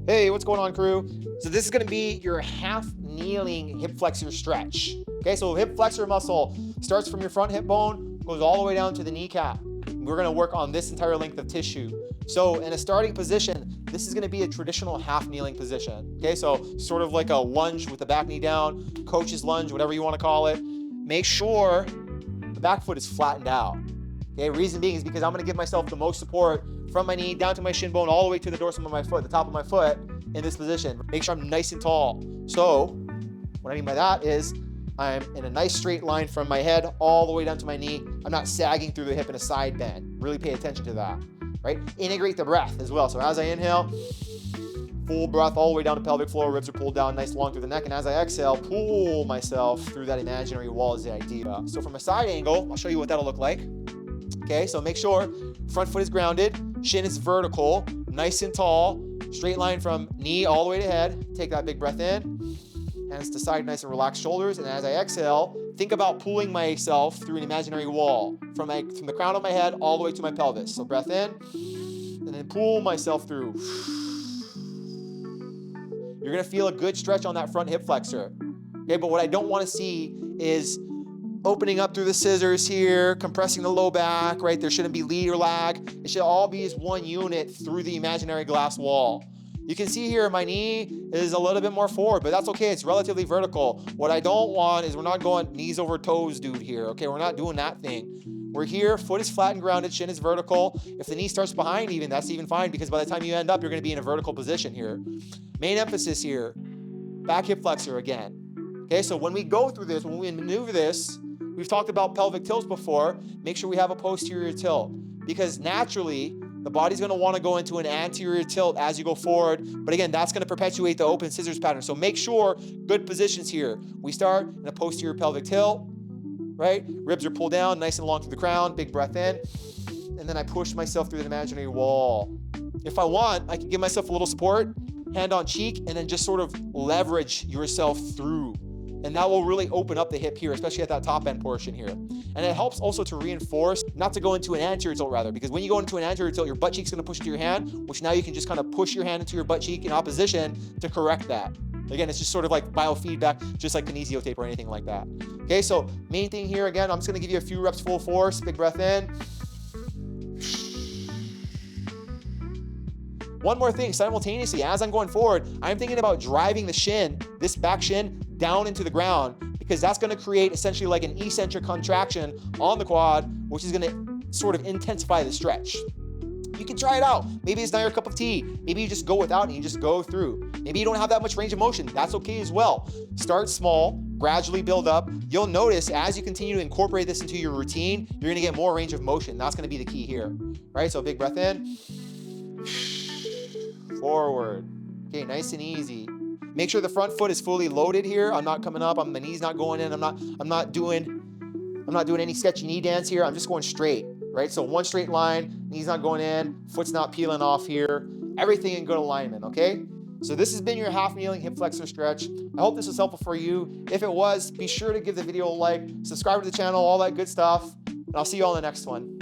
Hey, what's going on, crew? So this is going to be your half kneeling hip flexor stretch. Okay, so hip flexor muscle starts from your front hip bone, goes all the way down to the kneecap. We're going to work on this entire length of tissue. So in a starting position, this is going to be a traditional half kneeling position. Okay, so sort of like a lunge with the back knee down, coach's lunge, whatever you want to call it. Make sure the back foot is flattened out. Okay, reason being is because I'm going to give myself the most support from my knee down to my shin bone, all the way to the dorsum of my foot, the top of my foot in this position. Make sure I'm nice and tall. So what I mean by that is I'm in a nice straight line from my head all the way down to my knee. I'm not sagging through the hip in a side bend. Really pay attention to that, right? Integrate the breath as well. So as I inhale, full breath all the way down to pelvic floor, ribs are pulled down nice long through the neck. And as I exhale, pull myself through that imaginary wall is the idea. So from a side angle, I'll show you what that'll look like. Okay, so make sure front foot is grounded, shin is vertical, nice and tall, straight line from knee all the way to head. Take that big breath in, hands to side, nice and relaxed shoulders. And as I exhale, think about pulling myself through an imaginary wall from the crown of my head all the way to my pelvis. So breath in, and then pull myself through. You're gonna feel a good stretch on that front hip flexor. Okay, but what I don't wanna see is opening up through the scissors here, compressing the low back, right? There shouldn't be lead or lag. It should all be as one unit through the imaginary glass wall. You can see here my knee is a little bit more forward, but that's okay. It's relatively vertical. What I don't want is we're not going knees over toes, dude, here. Okay, we're not doing that thing. We're here, foot is flat and grounded, shin is vertical. If the knee starts behind even, that's even fine, because by the time you end up, you're gonna be in a vertical position here. Main emphasis here, back hip flexor again. Okay, so when we go through this, when we maneuver this, we've talked about pelvic tilts before. Make sure we have a posterior tilt, because naturally the body's going to want to go into an anterior tilt as you go forward. But again, that's going to perpetuate the open scissors pattern. So make sure good positions here. We start in a posterior pelvic tilt, right? Ribs are pulled down, nice and long through the crown. Big breath in. And then I push myself through the imaginary wall. If I want, I can give myself a little support, hand on cheek, and then just sort of leverage yourself through. And that will really open up the hip here, especially at that top end portion here. And it helps also to reinforce, not to go into an anterior tilt rather, because when you go into an anterior tilt, your butt cheek's gonna push into your hand, which now you can just kind of push your hand into your butt cheek in opposition to correct that. Again, it's just sort of like biofeedback, just like kinesio tape or anything like that. Okay, so main thing here, again, I'm just gonna give you a few reps full force, big breath in. One more thing, simultaneously, as I'm going forward, I'm thinking about driving the shin, this back shin, down into the ground, because that's gonna create essentially like an eccentric contraction on the quad, which is gonna sort of intensify the stretch. You can try it out. Maybe it's not your cup of tea. Maybe you just go without and you just go through. Maybe you don't have that much range of motion. That's okay as well. Start small, gradually build up. You'll notice as you continue to incorporate this into your routine, you're gonna get more range of motion. That's gonna be the key here, right? So big breath in. Forward. Okay, nice and easy. Make sure the front foot is fully loaded here. I'm not coming up. My knee's not going in. I'm not doing any sketchy knee dance here. I'm just going straight, right? So one straight line, knee's not going in, foot's not peeling off here. Everything in good alignment, okay? So this has been your half kneeling hip flexor stretch. I hope this was helpful for you. If it was, be sure to give the video a like, subscribe to the channel, all that good stuff. And I'll see you all in the next one.